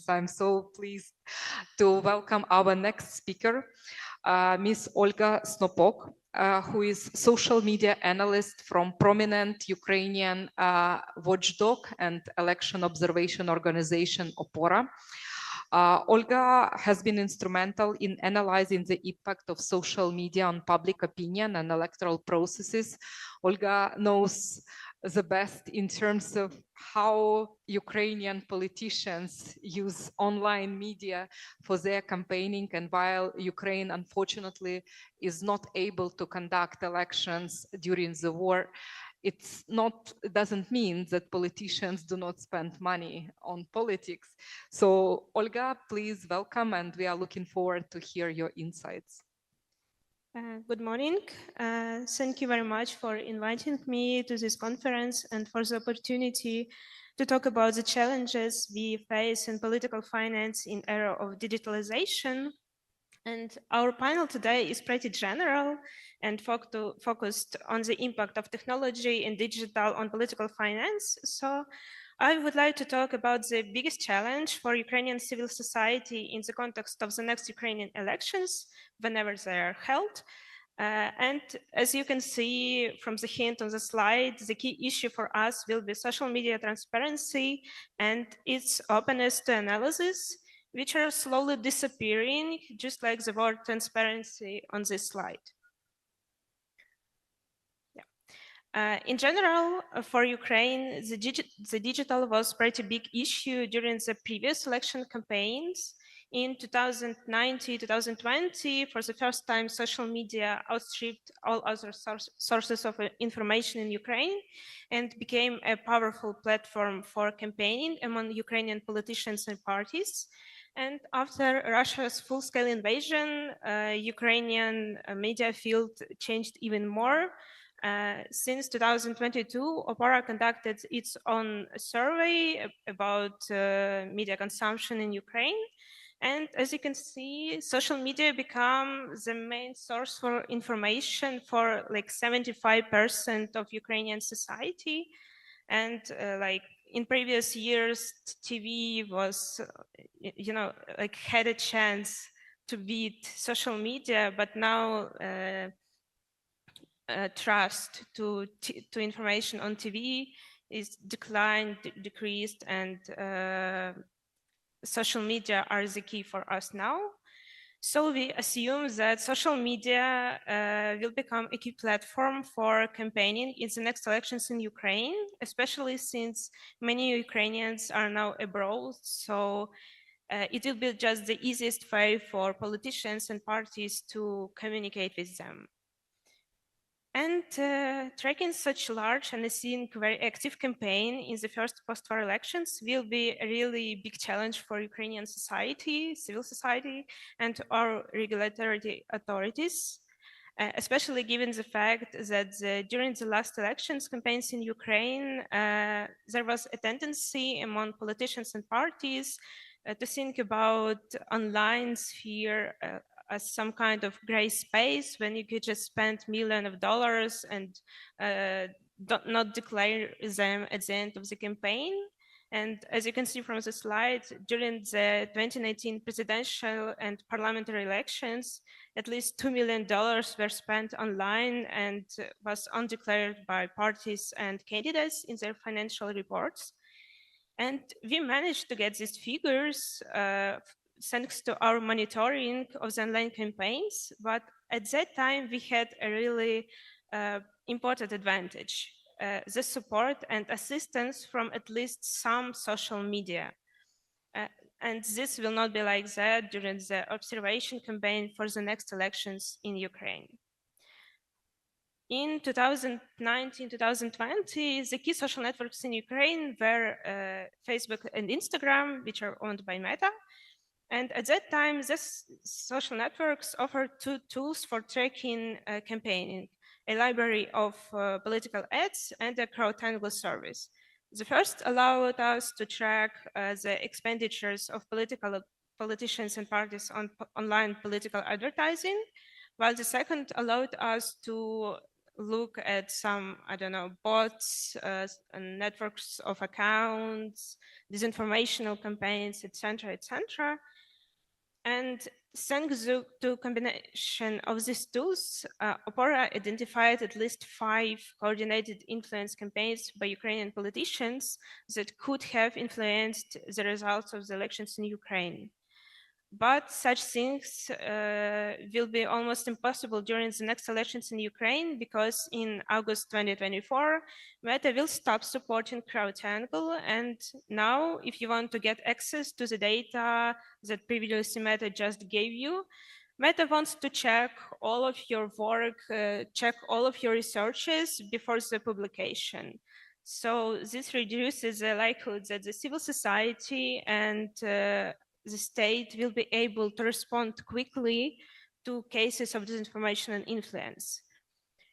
I'm so pleased to welcome our next speaker, Ms. Olga Snopok, who is social media analyst from prominent Ukrainian watchdog and election observation organization OPORA. Olga has been instrumental in analyzing the impact of social media on public opinion and electoral processes. Olga knows the best in terms of how Ukrainian politicians use online media for their campaigning, and while Ukraine unfortunately is not able to conduct elections during the war, it doesn't mean that politicians do not spend money on politics. So Olga, please welcome, and we are looking forward to hear your insights. Good morning. Thank you very much for inviting me to this conference and for the opportunity to talk about the challenges we face in political finance in era of digitalization. And our panel today is pretty general and focused on the impact of technology and digital on political finance. So I would like to talk about the biggest challenge for Ukrainian civil society in the context of the next Ukrainian elections, whenever they are held. And as you can see from the hint on the slide, the key issue for us will be social media transparency and its openness to analysis, which are slowly disappearing, just like the word transparency on this slide. In general, for Ukraine, the digital was pretty big issue during the previous election campaigns. In 2019, 2020, for the first time, social media outstripped all other sources of information in Ukraine and became a powerful platform for campaigning among Ukrainian politicians and parties. And after Russia's full-scale invasion, Ukrainian media field changed even more. Since 2022, OPORA conducted its own survey about media consumption in Ukraine. And as you can see, social media become the main source for information for like 75% of Ukrainian society. And like in previous years, TV was, like had a chance to beat social media, but now trust to information on TV is declined, decreased, and social media are the key for us now. So we assume that social media will become a key platform for campaigning in the next elections in Ukraine, especially since many Ukrainians are now abroad. So it will be just the easiest way for politicians and parties to communicate with them. And tracking such large and I think very active campaign in the first post-war elections will be a really big challenge for Ukrainian society, civil society, and our regulatory authorities, especially given the fact that during the last elections campaigns in Ukraine, there was a tendency among politicians and parties to think about online sphere as some kind of gray space when you could just spend millions of dollars and not declare them at the end of the campaign. And as you can see from the slide, during the 2019 presidential and parliamentary elections, at least $2 million were spent online and was undeclared by parties and candidates in their financial reports. And we managed to get these figures thanks to our monitoring of the online campaigns. But at that time, we had a really important advantage, the support and assistance from at least some social media. And this will not be like that during the observation campaign for the next elections in Ukraine. In 2019-2020, the key social networks in Ukraine were Facebook and Instagram, which are owned by Meta. And at that time, these social networks offered two tools for tracking campaigning, a library of political ads and a crowdtangle service. The first allowed us to track the expenditures of politicians and parties on online political advertising, while the second allowed us to look at some, I don't know, bots, and networks of accounts, disinformational campaigns, etc., etc. And thanks to combination of these tools, OPORA identified at least 5 coordinated influence campaigns by Ukrainian politicians that could have influenced the results of the elections in Ukraine. But such things will be almost impossible during the next elections in Ukraine, because in August 2024, Meta will stop supporting CrowdTangle. And now, if you want to get access to the data that previously Meta just gave you, Meta wants to check all of your work, check all of your researches before the publication. So this reduces the likelihood that the civil society and the state will be able to respond quickly to cases of disinformation and influence.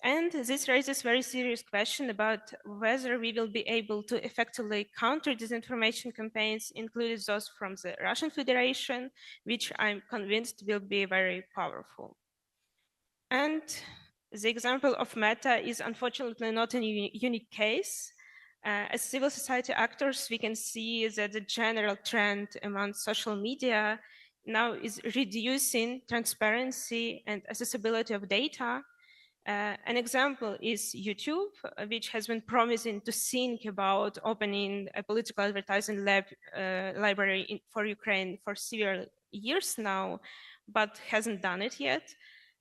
And this raises very serious question about whether we will be able to effectively counter disinformation campaigns, including those from the Russian Federation, which I'm convinced will be very powerful. And the example of Meta is unfortunately not a unique case. As civil society actors, we can see that the general trend among social media now is reducing transparency and accessibility of data. An example is YouTube, which has been promising to think about opening a political advertising library for Ukraine for several years now, but hasn't done it yet.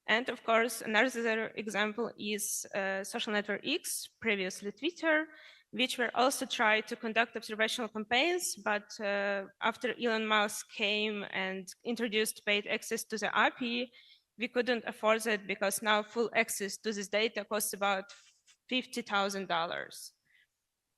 And of course, another example is social network X, previously Twitter, which were also tried to conduct observational campaigns, but after Elon Musk came and introduced paid access to the API, we couldn't afford it, because now full access to this data costs about $50,000.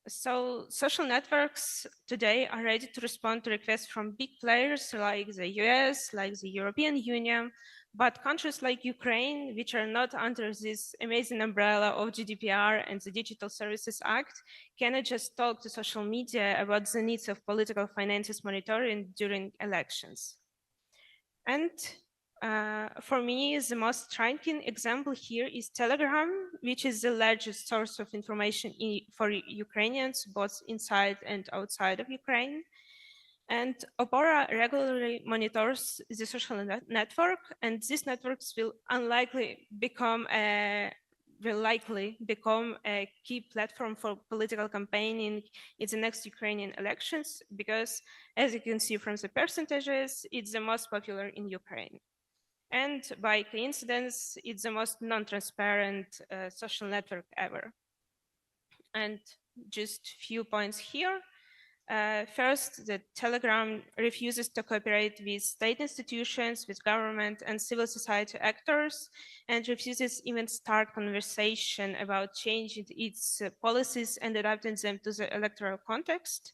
So social networks today are ready to respond to requests from big players like the US, like the European Union, but countries like Ukraine, which are not under this amazing umbrella of GDPR and the Digital Services Act, cannot just talk to social media about the needs of political finances monitoring during elections. And for me, the most striking example here is Telegram, which is the largest source of information for Ukrainians, both inside and outside of Ukraine. And OPORA regularly monitors the social network, and these networks will likely become a key platform for political campaigning in the next Ukrainian elections, because as you can see from the percentages, it's the most popular in Ukraine. And by coincidence, it's the most non-transparent social network ever. And just few points here. First, the Telegram refuses to cooperate with state institutions, with government and civil society actors, and refuses even start conversation about changing its policies and adapting them to the electoral context.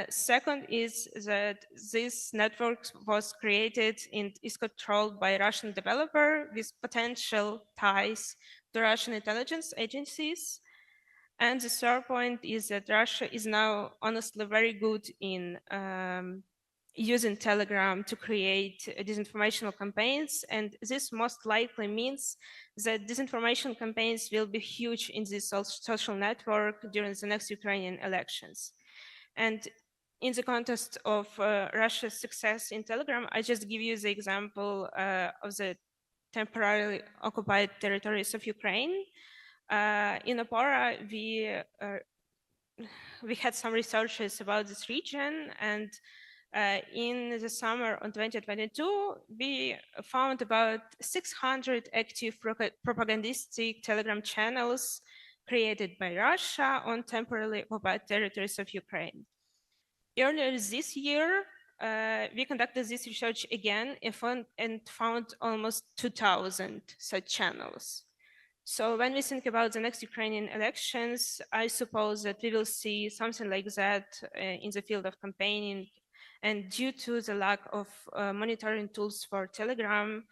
Second is that this network was created and is controlled by a Russian developer with potential ties to Russian intelligence agencies. And the third point is that Russia is now honestly very good in using Telegram to create disinformational campaigns. And this most likely means that disinformation campaigns will be huge in this social network during the next Ukrainian elections. And in the context of Russia's success in Telegram, I just give you the example of the temporarily occupied territories of Ukraine. In OPORA, we had some researches about this region, and in the summer of 2022, we found about 600 active propagandistic Telegram channels created by Russia on temporarily occupied territories of Ukraine. Earlier this year, we conducted this research again and found almost 2,000 such channels. So when we think about the next Ukrainian elections, I suppose that we will see something like that in the field of campaigning. And due to the lack of monitoring tools for Telegram,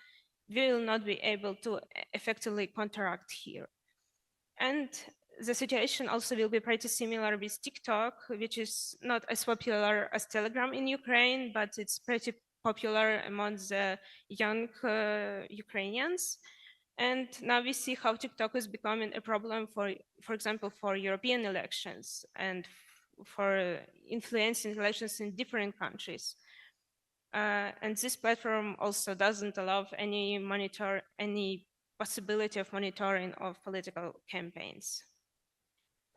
we will not be able to effectively counteract here. And the situation also will be pretty similar with TikTok, which is not as popular as Telegram in Ukraine, but it's pretty popular among the young Ukrainians. And now we see how TikTok is becoming a problem for example, for European elections and for influencing elections in different countries. And this platform also doesn't allow any possibility of monitoring of political campaigns.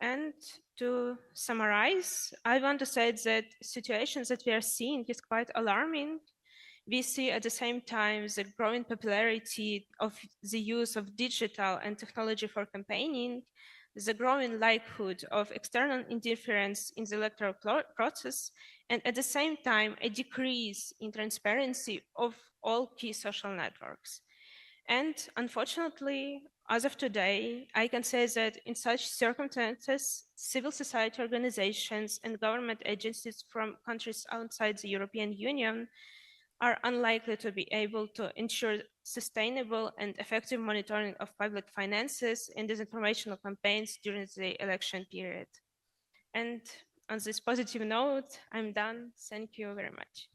And to summarize, I want to say that situations that we are seeing is quite alarming. We see at the same time the growing popularity of the use of digital and technology for campaigning, the growing likelihood of external interference in the electoral process, and at the same time, a decrease in transparency of all key social networks. And unfortunately, as of today, I can say that in such circumstances, civil society organizations and government agencies from countries outside the European Union are unlikely to be able to ensure sustainable and effective monitoring of public finances and disinformational campaigns during the election period. And on this positive note, I'm done. Thank you very much.